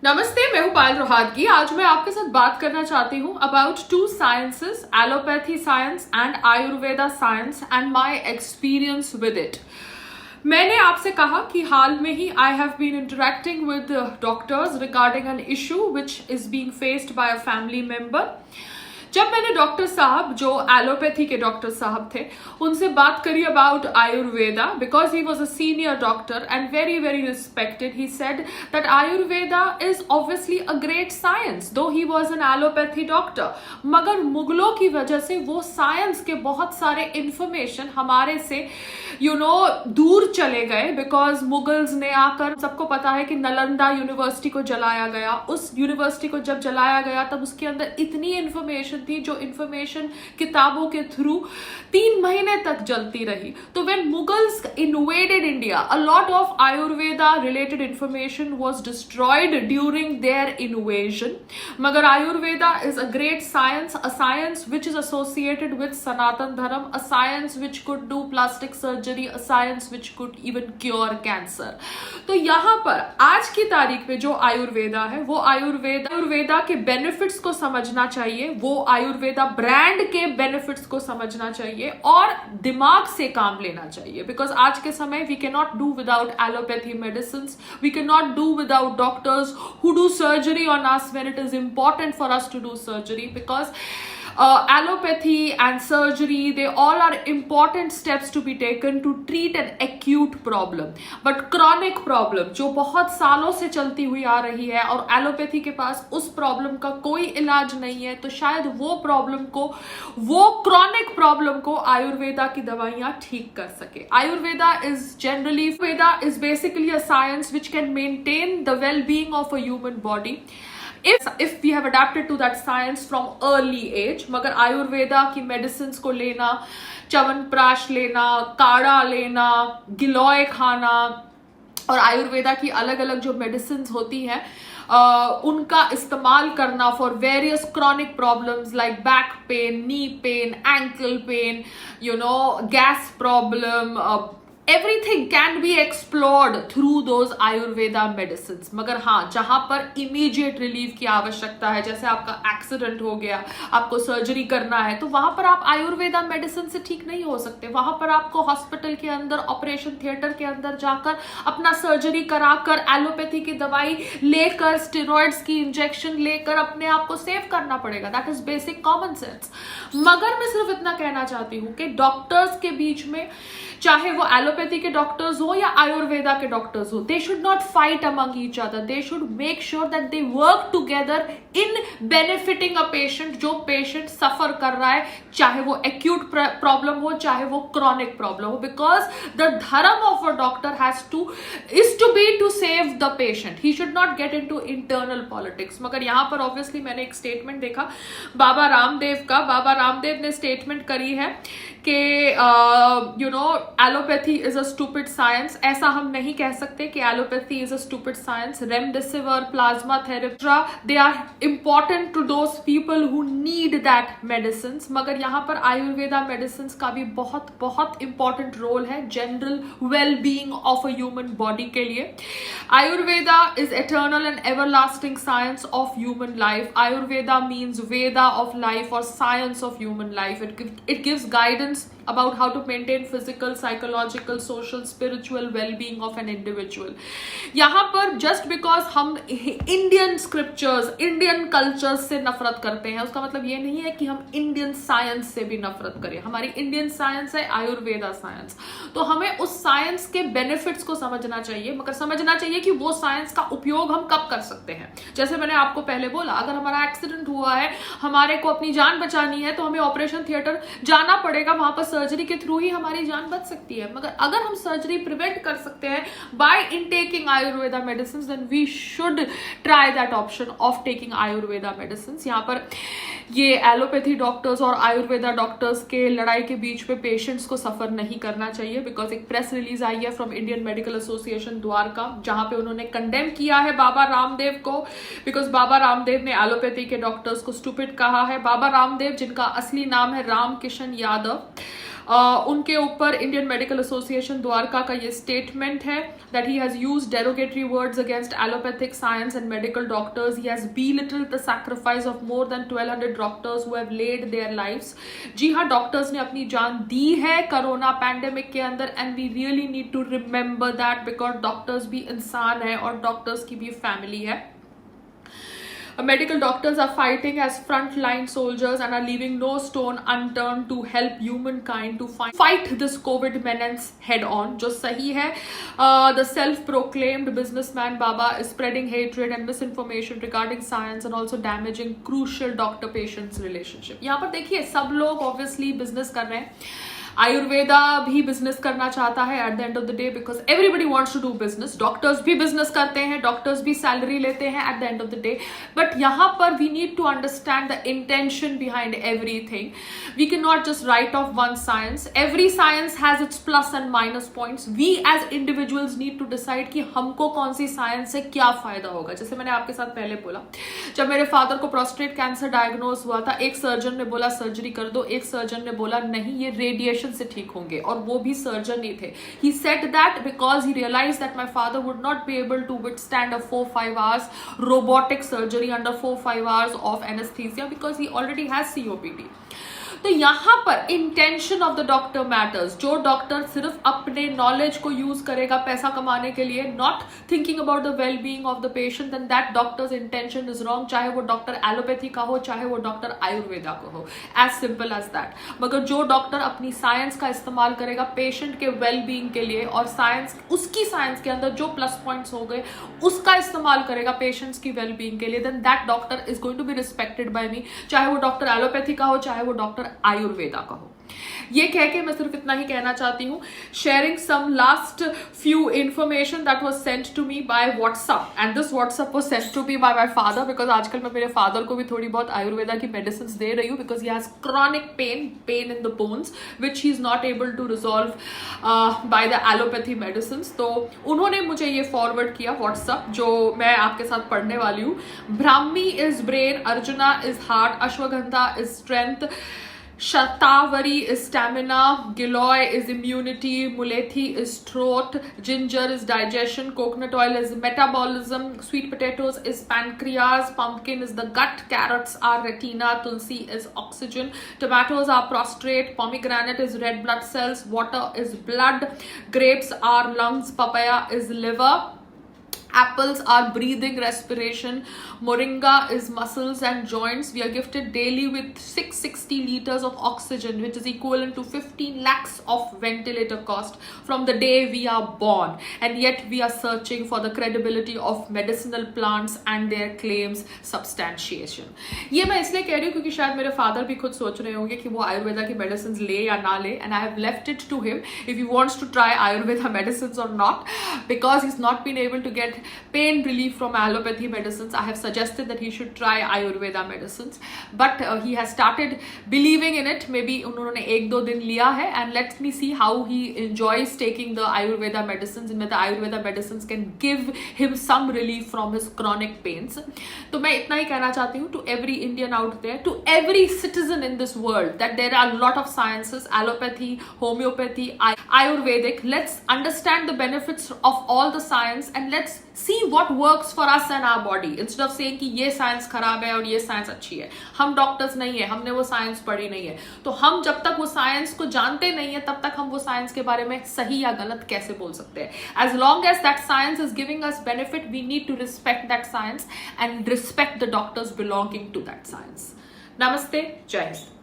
नमस्ते, मैं हूं पायल रोहातगी। आज मैं आपके साथ बात करना चाहती हूं about two sciences, allopathy science and Ayurveda science and my experience with it. मैंने आपसे कहा कि हाल में ही I have been interacting with doctors regarding an issue which is being faced by a family member. जब मैंने डॉक्टर साहब, जो एलोपैथी के डॉक्टर साहब थे, उनसे बात करी about Ayurveda, because he was a senior doctor and very very respected, he said that Ayurveda is obviously a great science, though he was an allopathy doctor. मगर मुगलों की वजह से वो साइंस के बहुत सारे इंफॉर्मेशन हमारे से दूर चले गए, बिकॉज मुगल्स ने आकर, सबको पता है कि नालंदा यूनिवर्सिटी को जलाया गया। उस यूनिवर्सिटी को जब जलाया गया तब उसके अंदर इतनी इंफॉर्मेशन थी जो इंफॉर्मेशन किताबों के थ्रू 3 महीने तक जलती रही। तो when Mughals invaded India, a lot of Ayurveda related information was destroyed during their invasion. मगर Ayurveda is a great science, a science which is associated with Sanatan Dharma, a science which could do plastic surgery, a science which could even cure cancer. तो यहां पर आज की तारीख में जो आयुर्वेदा है, वो आयुर्वेदा के बेनिफिट्स को समझना चाहिए, वो आयुर्वेदा ब्रांड के बेनिफिट्स को समझना चाहिए और दिमाग से काम लेना चाहिए। बिकॉज आज के समय we can not do without allopathy medicine, we can not do without doctors who do surgery on us when it is important for us to do surgery, because allopathy and surgery, they all are important steps to be taken to treat an acute problem. But chronic problem जो बहुत सालों से चलती हुई आ रही है और allopathy के पास उस प्रॉब्लम का कोई इलाज नहीं है, तो शायद वो chronic प्रॉब्लम को आयुर्वेदा की दवाइयां ठीक कर सके। Ayurveda is basically a science which can maintain the well-being of a human body if we have adapted to that science from early age। मगर आयुर्वेदा की मेडिसिन को लेना, च्यवनप्राश लेना, काढ़ा लेना, गिलोय खाना और आयुर्वेदा की अलग अलग जो मेडिसिन होती हैं उनका इस्तेमाल करना for various chronic problems like back pain, knee pain, ankle pain, gas problem, everything can be explored through those Ayurveda medicines। मगर हाँ, जहां पर immediate relief की आवश्यकता है, जैसे आपका एक्सीडेंट हो गया, आपको सर्जरी करना है, तो वहां पर आप आयुर्वेदा मेडिसिन से ठीक नहीं हो सकते। वहां पर आपको हॉस्पिटल के अंदर, ऑपरेशन थिएटर के अंदर जाकर अपना सर्जरी कराकर, एलोपैथी की दवाई लेकर, स्टेरॉइड्स की इंजेक्शन लेकर अपने आप को सेव करना पड़ेगा। That is basic common sense. मगर मैं सिर्फ इतना कहना चाहती हूं कि डॉक्टर्स के बीच में, चाहे वो एलोपैथी के डॉक्टर्स हो या आयुर्वेदा के डॉक्टर्स हो, they should not fight among each other, they should make sure that they work together in benefiting a patient. जो पेशेंट सफर कर रहा है, चाहे वो एक्यूट प्रॉब्लम हो, चाहे वो क्रॉनिक प्रॉब्लम हो, because the dharma of a doctor is to be to save the patient, he should not get into internal politics. मगर यहां पर ऑब्वियसली मैंने एक स्टेटमेंट देखा बाबा रामदेव का। बाबा रामदेव ने स्टेटमेंट करी है कि allopathy is a stupid science. ऐसा हम नहीं कह सकते कि allopathy is a stupid science. Remdesivir, plasma therapy, they are important to those people who need that medicine. मगर यहाँ पर आयुर्वेदा मेडिसिन का भी बहुत बहुत इंपॉर्टेंट रोल है general well being of a human body के लिए। Ayurveda is eternal and everlasting science of human life. Ayurveda means Veda of life और science of human life. It gives guidance about how to maintain physical, psychological, social, spiritual well-being of an individual। यहाँ पर just because हम Indian scriptures, Indian cultures से नफरत करते हैं, उसका मतलब ये नहीं है कि हम Indian science से भी नफरत करें। हमारी Indian science है आयुर्वेदा साइंस, तो हमें उस साइंस के बेनिफिट्स को समझना चाहिए। मगर समझना चाहिए कि वो साइंस का उपयोग हम कब कर सकते हैं। जैसे मैंने आपको पहले बोला, अगर हमारा एक्सीडेंट हुआ है, हमारे को अपनी जान बचानी है, तो हमें ऑपरेशन थिएटर जाना पड़ेगा, वहां पर सर्जरी के थ्रू ही हमारी जान बच सकती है। मगर अगर हम सर्जरी प्रिवेंट कर सकते हैं by intaking Ayurveda medicine, then we should try that option of taking Ayurveda medicine. यहाँ पर ये एलोपैथी डॉक्टर्स और आयुर्वेदा डॉक्टर्स के लड़ाई के बीच में पेशेंट्स को सफर नहीं करना चाहिए, बिकॉज एक प्रेस रिलीज आई है from Indian medical association Dwarka, जहां पे उन्होंने कंडेम किया है बाबा रामदेव को, बिकॉज बाबा रामदेव ने एलोपैथी के डॉक्टर्स को स्टूपिड कहा है। बाबा रामदेव, जिनका असली नाम है राम किशन यादव, उनके ऊपर इंडियन मेडिकल एसोसिएशन द्वारका का ये स्टेटमेंट है that he has used derogatory words against allopathic science and medical doctors. He has belittled the sacrifice of more than 1200 doctors who have laid their lives. जी हाँ, डॉक्टर्स ने अपनी जान दी है corona pandemic के अंदर, and we really need to remember that because doctors भी इंसान है और डॉक्टर्स की भी फैमिली है. Medical doctors are fighting as frontline soldiers and are leaving no stone unturned to help humankind to fight this COVID menace head on. जो सही है, the self-proclaimed businessman Baba is spreading hatred and misinformation regarding science and also damaging crucial doctor-patients relationship. यहाँ पर देखिए, सब लोग obviously business कर रहे हैं. आयुर्वेदा भी बिजनेस करना चाहता है at the end of the day because everybody wants to do business. Doctors भी बिजनेस करते हैं, डॉक्टर्स भी सैलरी लेते हैं at the end of the day. But यहाँ पर we need to understand the intention behind everything. We can not just write off one science. Every science has its plus and minus points. We as individuals need to decide कि हमको कौन सी science से क्या फायदा होगा. जैसे मैंने आपके साथ पहले बोला, जब मेरे फादर को प्रोस्टेट कैंसर डायग्नोज हुआ था, एक सर्जन ने बोला सर्जरी कर दो, एक सर्जन ने बोला नहीं ये रेडिएशन से ठीक होंगे, और वो भी सर्जन ही थे. He said that because he realized that my father would not be able to withstand a 4-5 hours robotic surgery under 4-5 hours of anesthesia because he already has COPD. तो यहां पर intention of the doctor matters. जो doctor सिर्फ अपने knowledge को use करेगा पैसा कमाने के लिए, not thinking about the well being of the patient, then that doctor's intention is wrong. चाहे वो डॉक्टर एलोपैथी का हो, चाहे वो डॉक्टर आयुर्वेदा का हो, एज सिंपल एज दैट. मगर जो डॉक्टर अपनी साइंस का इस्तेमाल करेगा पेशेंट के वेल बीइंग के लिए, और साइंस, उसकी साइंस के अंदर जो प्लस पॉइंट्स हो गए उसका इस्तेमाल करेगा पेशेंट्स की वेल बीइंग के लिए, then that doctor is going to be respected by me. चाहे वो डॉक्टर एलोपैथी का हो, चाहे वो डॉक्टर आयुर्वेदा का हो. ये कह के मैं सिर्फ इतना ही कहना चाहती हूँ. Sharing some last few information that was sent to me by WhatsApp, and this WhatsApp was sent to me by my father because आजकल मैं मेरे फादर को भी थोड़ी बहुत आयुर्वेदा की मेडिसिन दे रही हूँ because he has chronic pain in the bones which he is not able to resolve by the allopathy medicine. तो उन्होंने मुझे ये फॉरवर्ड किया व्हाट्सएप, जो मैं आपके साथ पढ़ने वाली हूँ. Brahmi is brain, arjuna is heart, ashwagandha is strength, Shatavari is stamina, Giloy is immunity, Mulethi is throat, ginger is digestion, coconut oil is metabolism, sweet potatoes is pancreas, pumpkin is the gut, carrots are retina, tulsi is oxygen, tomatoes are prostate, pomegranate is red blood cells, water is blood, grapes are lungs, papaya is liver, apples are breathing, respiration, moringa is muscles and joints. We are gifted daily with 660 liters of oxygen, which is equivalent to 15 lakhs of ventilator cost from the day we are born, and yet we are searching for the credibility of medicinal plants and their claims substantiation. ये मैं इसलिए कह रही हूँ क्योंकि शायद मेरे father भी खुद सोच रहे होंगे कि वो आयुर्वेदा की मेडिसिन ले या ना ले, and I have left it to him if he wants to try ayurveda medicines or not, because he's not been able to get pain relief from allopathy medicines. I have suggested that he should try ayurveda medicines, but he has started believing in it. Maybe उन्होंने 1-2 दिन लिया है, and let me see how he enjoys taking the ayurveda medicines, and the ayurveda medicines can give him some relief from his chronic pains. तो मैं इतना ही कहना चाहती हूँ to every Indian out there, to every citizen in this world, that there are a lot of sciences, allopathy, homeopathy, ayurvedic. Let's understand the benefits of all the science and let's see what works for us and our body, instead of saying कि ये science खराब है और ये science अच्छी है. हम doctors नहीं है, हमने वो साइंस पढ़ी नहीं है, तो हम जब तक वो साइंस को जानते नहीं है तब तक हम वो साइंस के बारे में सही या गलत कैसे बोल सकते हैं. As long as that science is giving us benefit, we need to respect that science and respect the doctors belonging to that science. नमस्ते, जय हिंद.